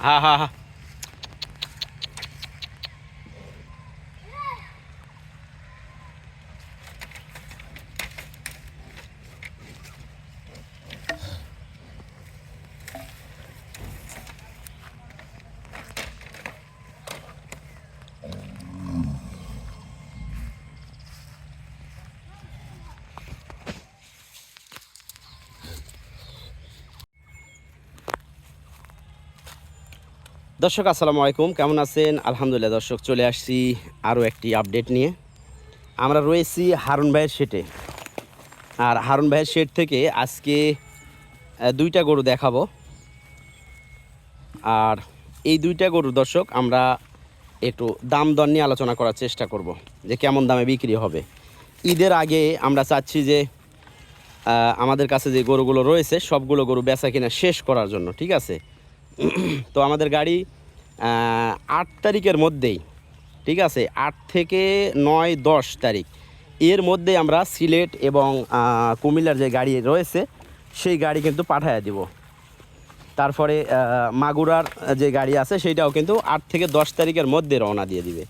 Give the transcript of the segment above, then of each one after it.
হ্যাঁ হ্যাঁ হ্যাঁ। দর্শক আসসালামু আলাইকুম, কেমন আছেন? আলহামদুলিল্লাহ দর্শক, চলে আসছি আরও একটি আপডেট নিয়ে। আমরা রয়েছি হারুন ভাইয়ের শেডে। আর হারুন ভাইয়ের শেড থেকে আজকে দুইটা গরু দেখাবো। আর এই দুইটা গরু দর্শক আমরা একটু দাম দর নিয়ে আলোচনা করার চেষ্টা করব, যে কেমন দামে বিক্রি হবে। ঈদের আগে আমরা চাচ্ছি যে আমাদের কাছে যে গরুগুলো রয়েছে সবগুলো গরু বেচা কিনা শেষ করার জন্য, ঠিক আছে? তো আমাদের গাড়ি 8 তারিখের মধ্যেই, ঠিক আছে, 8 থেকে 9, 10 তারিখ এর মধ্যে আমরা সিলেট এবং কুমিল্লার যে গাড়ি রয়েছে সেই গাড়ি কিন্তু পাঠিয়ে দিব। তারপরে মাগুরার যে গাড়ি আছে সেইটাও কিন্তু 8 থেকে 10 তারিখের মধ্যে রওনা দিয়ে দিবে।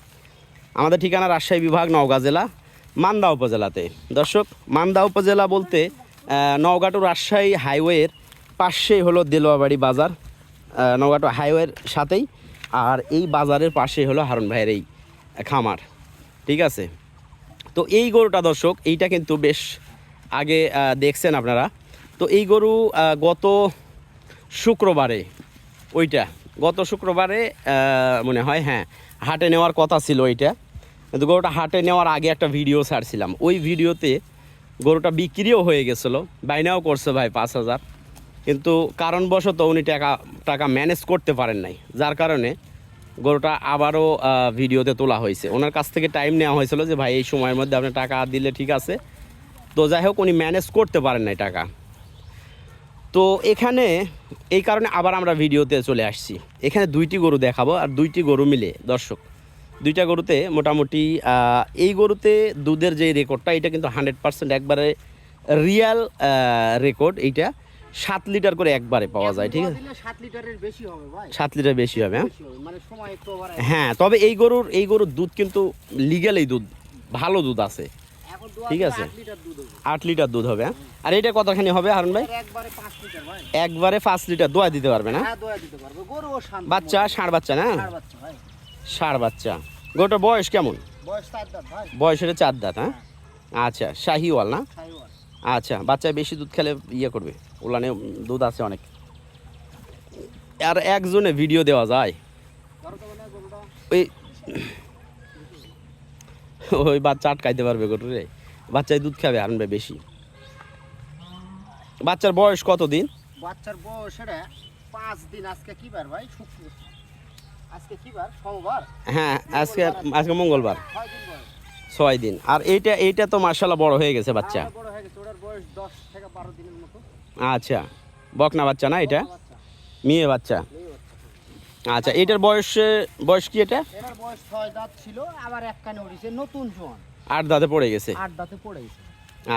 আমাদের ঠিকানা রাজশাহী বিভাগ, নওগাঁ জেলা, মান্দা উপজেলাতে। দর্শক, মান্দা উপজেলা বলতে নওগাঁ টু রাজশাহী হাইওয়ের পাশেই হলো দেলোয়াবাড়ি বাজার, নওগাঁ টু হাইওয়ের সাথেই। আর এই বাজারের পাশেই হলো হারুন ভাইয়ের এই খামার, ঠিক আছে? তো এই গরুটা দর্শক, এইটা কিন্তু বেশ আগে দেখছেন আপনারা। তো এই গরু গত শুক্রবারে, গত শুক্রবারে মনে হয়, হ্যাঁ, হাটে নেওয়ার কথা ছিল এইটা। কিন্তু গরুটা হাটে নেওয়ার আগে একটা ভিডিও ছাড়ছিলাম, ওই ভিডিওতে গরুটা বিক্রিও হয়ে গেছিলো, বাইনাও করছে ভাই 5,000। কিন্তু কারণবশত উনি টাকা ম্যানেজ করতে পারেন নাই, যার কারণে গরুটা আবারও ভিডিওতে তোলা হয়েছে। ওনার কাছ থেকে টাইম নেওয়া হয়েছিল যে ভাই এই সময়ের মধ্যে আপনি টাকা দিলে ঠিক আছে। তো যাই হোক, উনি ম্যানেজ করতে পারেন নাই টাকা। তো এখানে এই কারণে আবার আমরা ভিডিওতে চলে আসছি। এখানে দুইটি গরু দেখাবো, আর দুইটি গরু মিলে দর্শক, দুইটা গরুতে মোটামুটি এই গরুতে দুধের যে রেকর্ডটা, এটা কিন্তু 100% একবারে রিয়াল রেকর্ড। এইটা 7 লিটার করে একবারে পাওয়া যায়, ঠিক আছে? 7 লিটারের বেশি হবে ভাই, 7 লিটার বেশি হবে, হ্যাঁ। মানে সময় একটু ওভার। হ্যাঁ, তবে এই গরুর দুধ কিন্তু লিগ্যাল, এই দুধ ভালো দুধ আছে, ঠিক আছে? 8 লিটার দুধ হবে, হ্যাঁ। আর এটা কতখানি হবে হারুন ভাই? একবারে 5 লিটার ভাই, একবারে 5 লিটার দোয়া দিতে পারবে না? হ্যাঁ, দোয়া দিতে পারবে। গরু ও শান্ত বাচ্চা, ষাঁড় বাচ্চা না? ষাঁড় বাচ্চা ভাই, ষাঁড় বাচ্চা। গরুটার বয়স কেমন? বয়স 4 দাঁত ভাই। বয়স এটা 4 দাঁত, হ্যাঁ। আচ্ছা, শাহিওয়াল না? শাহিওয়াল। আচ্ছা, বাচ্চায় বেশি দুধ খেলে ইয়ে করবে, ওলানে দুধ আছে অনেক। আর একজনে ভিডিও দেওয়া যায়? ওই ওই বাচ্চা আটকাইতে পারবে গরু রে? বাচ্চায় দুধ খাবে হারুন ভাই বেশি। বাচ্চার বয়স কত দিন? বাচ্চার বয়স এটা 5 দিন। আজকে কি বার ভাই? শুক্র। আজকে কি বার? সোমবার। হ্যাঁ, আজকে মঙ্গলবার। 6 দিন বয়স। 6 দিন। আর এইটা তো মাশাআল্লাহ বড় হয়ে গেছে বাচ্চা। বড় হয়ে গেছে, ওটার বয়স 10 থেকে 12 দিনের মতো। আচ্ছা, বকনা বাচ্চা না এটা? বাচ্চা, মেয়ে বাচ্চা। এই বাচ্চা। আচ্ছা, এটার বয়স কি এটা? এটার বয়স 6 দাঁত ছিল, আবার এক কানে উঠেছে, নতুন জোয়ান। 8 দাঁতে পড়ে গেছে। 8 দাঁতে পড়ে গেছে।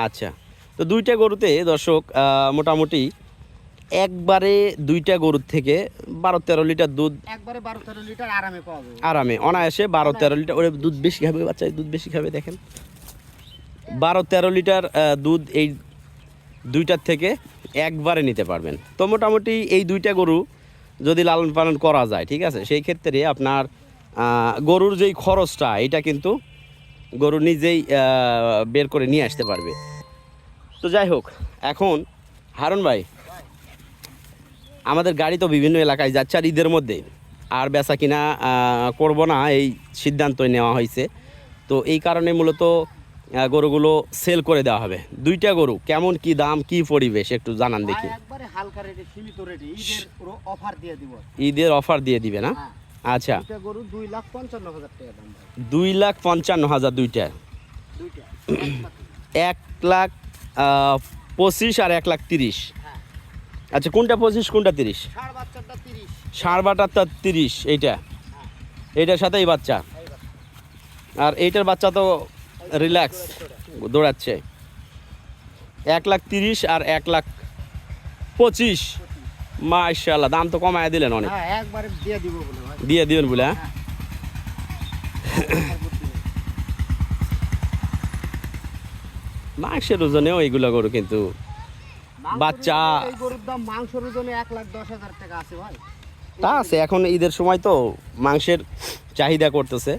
আচ্ছা, তো দুইটা গরুতে দর্শক মোটামুটি একবারে দুইটা গরুর থেকে 12-13 লিটার দুধ একবারে 12-13 লিটার আরামে পাওয়া যাবে, আরামে অনায়াসে 12-13 লিটার। ওরে দুধ বেশি খাবে, বাচ্চায় দুধ বেশি খাবে, দেখেন 12-13 লিটার দুধ এই দুইটার থেকে একবারে নিতে পারবেন। তো মোটামুটি এই দুইটা গরু যদি লালন পালন করা যায়, ঠিক আছে, সেই ক্ষেত্রে আপনার গরুর যেই খরচটা, এটা কিন্তু গরু নিজেই বের করে নিয়ে আসতে পারবে। তো যাই হোক, এখন হারুন ভাই, আমাদের গাড়ি তো বিভিন্ন এলাকায় যাচ্ছে আর ঈদের মধ্যে আর বেচা কিনা করব না, এই সিদ্ধান্তই নেওয়া হয়েছে। তো এই কারণে মূলত গরুগুলো সেল করে দেওয়া হবে। দুইটা গরু কেমন কি দাম, কি পরিবেশ একটু জানান দেখি। একবারে হালকা রেটে, সীমিত রেটে ঈদের অফার দিয়ে দিব। ঈদের অফার দিয়ে দিবে না? আচ্ছা, দুইটা গরু 2,55,000 টাকা দাম ভাই। 2,55,000 দুইটা? দুইটা 1,25,000 আর 1,30,000। হ্যাঁ। আচ্ছা, কোনটা 25 কোনটা 30? ষাঁড় বাচ্চাটা 30, ষাঁড় বাটারটা 30 এইটা? এইটার সাথে এই বাচ্চা, আর এইটার বাচ্চা তো রিল্যাক্স দৌড়াচ্ছে। 1,30,000 আর 25। মাশাআল্লাহ, দাম তো কমায় দিলেন অনেক। হ্যাঁ একবারে দিয়ে দিব বলে ভাই। দিয়ে দিবেন বলে, হ্যাঁ? মাংসের ওজনেও এইগুলো গরু কিন্তু বাচ্চা এই গরুর দাম মাংসের ওজনে 1,10,000 টাকা আছে ভাই। তা আছে, এখন ঈদের সময় তো মাংসের চাহিদা করতেছে।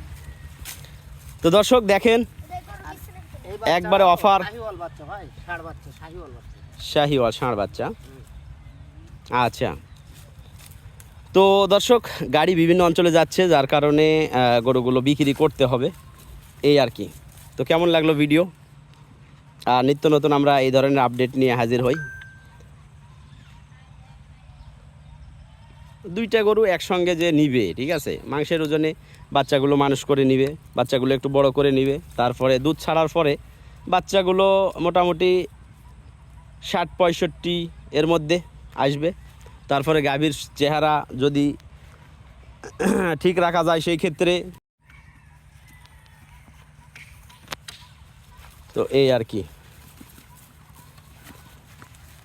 তো দর্শক দেখেন, এই বাচ্চা একবারে হলো অফার। শাহিওয়াল বাচ্চা ভাই, ষাঁড় বাচ্চা, শাহিওয়াল বাচ্চা। শাহিওয়াল ষাঁড় বাচ্চা। আচ্ছা, তো দর্শক গাড়ি বিভিন্ন অঞ্চলে যাচ্ছে, যার কারণে গরুগুলো বিক্রি করতে হবে, এই আর কি। তো কেমন লাগলো ভিডিও? আর নিত্য নতুন আমরা এই ধরনের আপডেট নিয়ে হাজির হই। দুইটা গরু একসঙ্গে যে নিবে, ঠিক আছে, মাংসের ওজনে বাচ্চাগুলো মানুষ করে নিবে, বাচ্চাগুলো একটু বড় করে নিবে, তারপরে দুধ ছাড়ার পরে বাচ্চাগুলো মোটামুটি 60-65 এর মধ্যে আসবে। তারপরে গাভীর চেহারা যদি ঠিক রাখা যায় সেই ক্ষেত্রে, তো এই আর কি।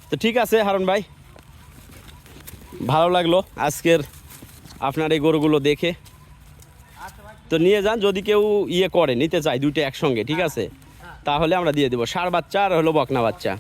তো ঠিক আছে হারুন ভাই, ভালো লাগলো আজকের আপনার এই গরুগুলো দেখে। তো নিয়ে যান, যদি কেউ নিতে চায় দুইটা একসঙ্গে, ঠিক আছে, তাহলে আমরা দিয়ে দেবো, ষাঁড় বাচ্চা আর হলো বকনা বাচ্চা।